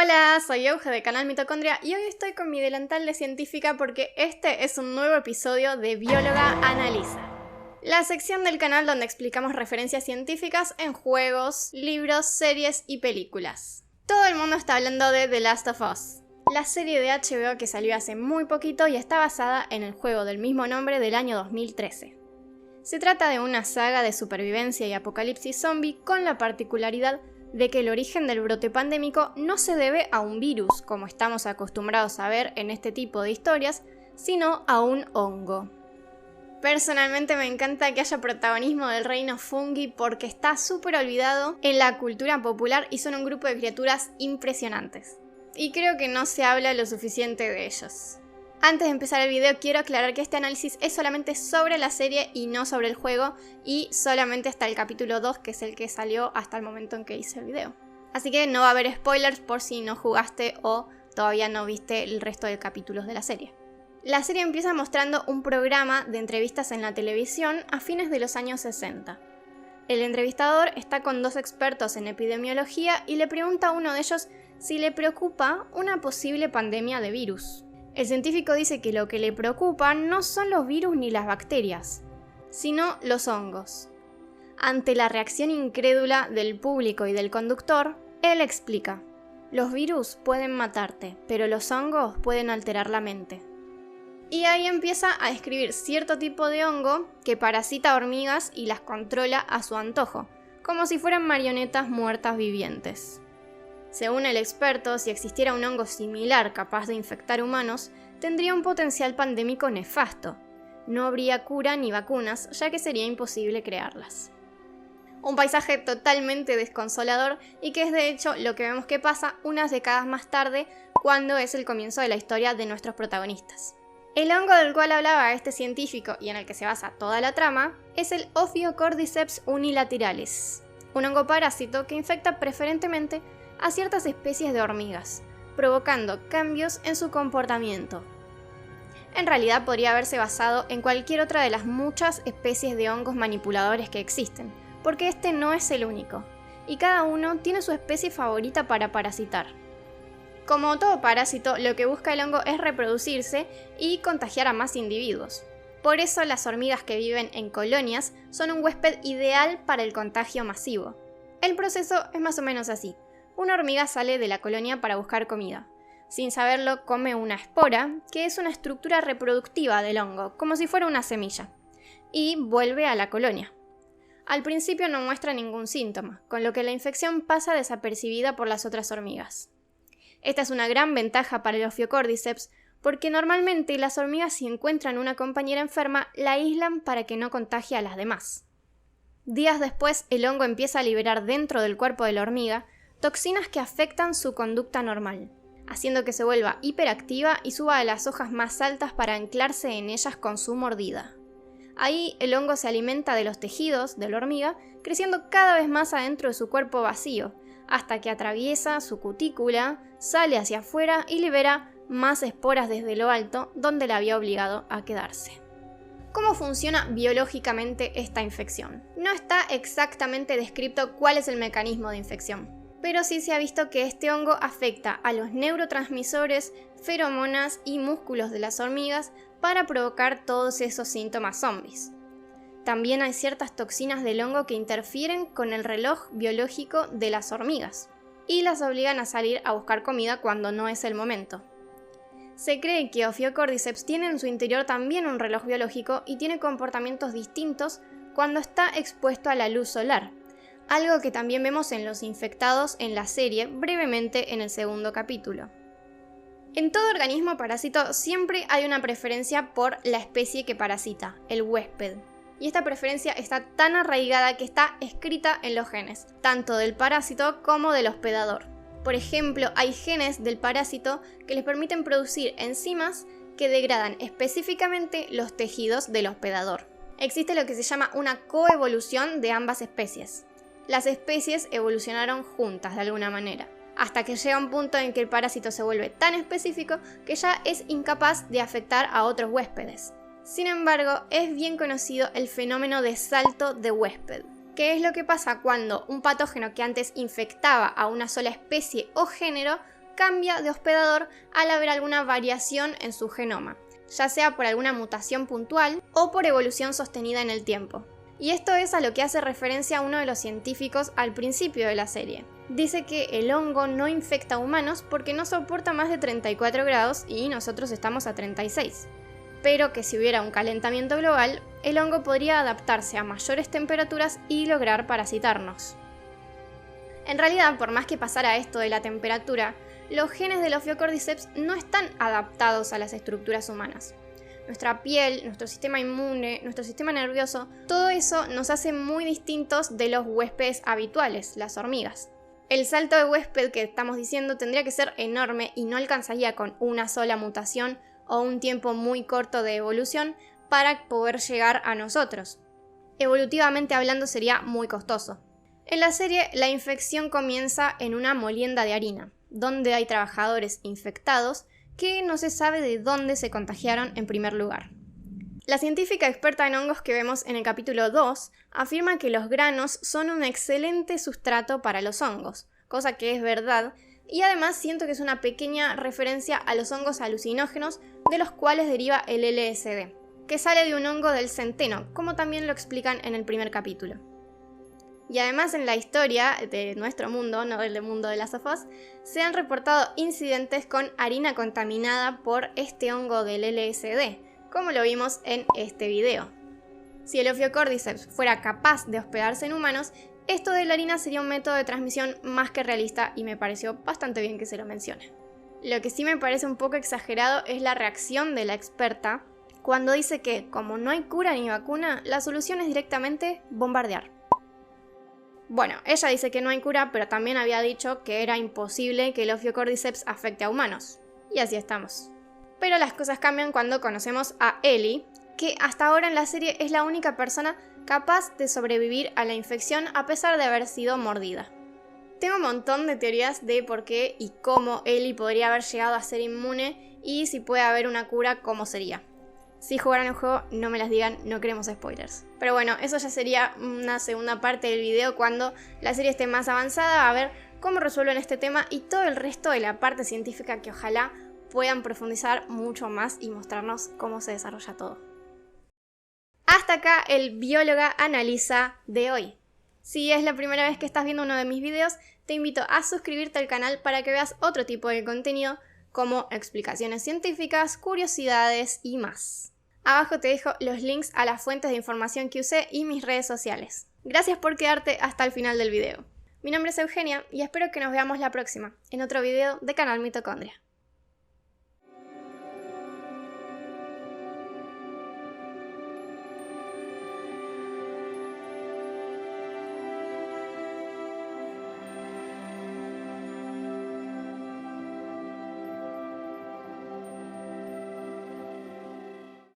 Hola, soy Euge de Canal Mitocondria y hoy estoy con mi delantal de científica porque este es un nuevo episodio de Bióloga Analiza, la sección del canal donde explicamos referencias científicas en juegos, libros, series y películas. Todo el mundo está hablando de The Last of Us, la serie de HBO que salió hace muy poquito y está basada en el juego del mismo nombre del año 2013. Se trata de una saga de supervivencia y apocalipsis zombie con la particularidad de que el origen del brote pandémico no se debe a un virus, como estamos acostumbrados a ver en este tipo de historias, sino a un hongo. Personalmente me encanta que haya protagonismo del reino fungi porque está súper olvidado en la cultura popular y son un grupo de criaturas impresionantes. Y creo que no se habla lo suficiente de ellos. Antes de empezar el video quiero aclarar que este análisis es solamente sobre la serie y no sobre el juego y solamente hasta el capítulo 2, que es el que salió hasta el momento en que hice el video. Así que no va a haber spoilers por si no jugaste o todavía no viste el resto de capítulos de la serie. La serie empieza mostrando un programa de entrevistas en la televisión a fines de los años 60. El entrevistador está con dos expertos en epidemiología y le pregunta a uno de ellos si le preocupa una posible pandemia de virus. El científico dice que lo que le preocupa no son los virus ni las bacterias, sino los hongos. Ante la reacción incrédula del público y del conductor, él explica: los virus pueden matarte, pero los hongos pueden alterar la mente. Y ahí empieza a describir cierto tipo de hongo que parasita hormigas y las controla a su antojo, como si fueran marionetas muertas vivientes. Según el experto, si existiera un hongo similar capaz de infectar humanos, tendría un potencial pandémico nefasto. No habría cura ni vacunas, ya que sería imposible crearlas. Un paisaje totalmente desconsolador y que es de hecho lo que vemos que pasa unas décadas más tarde, cuando es el comienzo de la historia de nuestros protagonistas. El hongo del cual hablaba este científico y en el que se basa toda la trama es el Ophiocordyceps unilateralis, un hongo parásito que infecta preferentemente a ciertas especies de hormigas, provocando cambios en su comportamiento. En realidad podría haberse basado en cualquier otra de las muchas especies de hongos manipuladores que existen, porque este no es el único, y cada uno tiene su especie favorita para parasitar. Como todo parásito, lo que busca el hongo es reproducirse y contagiar a más individuos. Por eso las hormigas que viven en colonias son un huésped ideal para el contagio masivo. El proceso es más o menos así. Una hormiga sale de la colonia para buscar comida. Sin saberlo, come una espora, que es una estructura reproductiva del hongo, como si fuera una semilla, y vuelve a la colonia. Al principio no muestra ningún síntoma, con lo que la infección pasa desapercibida por las otras hormigas. Esta es una gran ventaja para el Ophiocordyceps, porque normalmente las hormigas, si encuentran una compañera enferma, la aíslan para que no contagie a las demás. Días después, el hongo empieza a liberar dentro del cuerpo de la hormiga toxinas que afectan su conducta normal, haciendo que se vuelva hiperactiva y suba a las hojas más altas para anclarse en ellas con su mordida. Ahí el hongo se alimenta de los tejidos de la hormiga, creciendo cada vez más adentro de su cuerpo vacío, hasta que atraviesa su cutícula, sale hacia afuera y libera más esporas desde lo alto, donde la había obligado a quedarse. ¿Cómo funciona biológicamente esta infección? No está exactamente descrito cuál es el mecanismo de infección, pero sí se ha visto que este hongo afecta a los neurotransmisores, feromonas y músculos de las hormigas para provocar todos esos síntomas zombies. También hay ciertas toxinas del hongo que interfieren con el reloj biológico de las hormigas y las obligan a salir a buscar comida cuando no es el momento. Se cree que Ophiocordyceps tiene en su interior también un reloj biológico y tiene comportamientos distintos cuando está expuesto a la luz solar, algo que también vemos en los infectados en la serie brevemente en el segundo capítulo. En todo organismo parásito siempre hay una preferencia por la especie que parasita, el huésped. Y esta preferencia está tan arraigada que está escrita en los genes, tanto del parásito como del hospedador. Por ejemplo, hay genes del parásito que les permiten producir enzimas que degradan específicamente los tejidos del hospedador. Existe lo que se llama una coevolución de ambas especies. Las especies evolucionaron juntas de alguna manera, hasta que llega un punto en que el parásito se vuelve tan específico que ya es incapaz de afectar a otros huéspedes. Sin embargo, es bien conocido el fenómeno de salto de huésped, que es lo que pasa cuando un patógeno que antes infectaba a una sola especie o género cambia de hospedador al haber alguna variación en su genoma, ya sea por alguna mutación puntual o por evolución sostenida en el tiempo. Y esto es a lo que hace referencia uno de los científicos al principio de la serie. Dice que el hongo no infecta a humanos porque no soporta más de 34 grados y nosotros estamos a 36. Pero que si hubiera un calentamiento global, el hongo podría adaptarse a mayores temperaturas y lograr parasitarnos. En realidad, por más que pasara esto de la temperatura, los genes del Ophiocordyceps no están adaptados a las estructuras humanas. Nuestra piel, nuestro sistema inmune, nuestro sistema nervioso, todo eso nos hace muy distintos de los huéspedes habituales, las hormigas. El salto de huésped que estamos diciendo tendría que ser enorme y no alcanzaría con una sola mutación o un tiempo muy corto de evolución para poder llegar a nosotros. Evolutivamente hablando sería muy costoso. En la serie, la infección comienza en una molienda de harina, donde hay trabajadores infectados que no se sabe de dónde se contagiaron en primer lugar. La científica experta en hongos que vemos en el capítulo 2 afirma que los granos son un excelente sustrato para los hongos, cosa que es verdad, y además siento que es una pequeña referencia a los hongos alucinógenos de los cuales deriva el LSD, que sale de un hongo del centeno, como también lo explican en el primer capítulo. Y además en la historia de nuestro mundo, no del mundo de Last of Us, se han reportado incidentes con harina contaminada por este hongo del LSD, como lo vimos en este video. Si el Ophiocordyceps fuera capaz de hospedarse en humanos, esto de la harina sería un método de transmisión más que realista y me pareció bastante bien que se lo mencione. Lo que sí me parece un poco exagerado es la reacción de la experta cuando dice que, como no hay cura ni vacuna, la solución es directamente bombardear. Bueno, ella dice que no hay cura, pero también había dicho que era imposible que el Ophiocordyceps afecte a humanos. Y así estamos. Pero las cosas cambian cuando conocemos a Ellie, que hasta ahora en la serie es la única persona capaz de sobrevivir a la infección a pesar de haber sido mordida. Tengo un montón de teorías de por qué y cómo Ellie podría haber llegado a ser inmune y si puede haber una cura, cómo sería. Si jugaron el juego, no me las digan, no queremos spoilers. Pero bueno, eso ya sería una segunda parte del video cuando la serie esté más avanzada, a ver cómo resuelven este tema y todo el resto de la parte científica que ojalá puedan profundizar mucho más y mostrarnos cómo se desarrolla todo. Hasta acá el Bióloga Analiza de hoy. Si es la primera vez que estás viendo uno de mis videos, te invito a suscribirte al canal para que veas otro tipo de contenido como explicaciones científicas, curiosidades y más. Abajo te dejo los links a las fuentes de información que usé y mis redes sociales. Gracias por quedarte hasta el final del video. Mi nombre es Eugenia y espero que nos veamos la próxima, en otro video de Canal Mitocondria.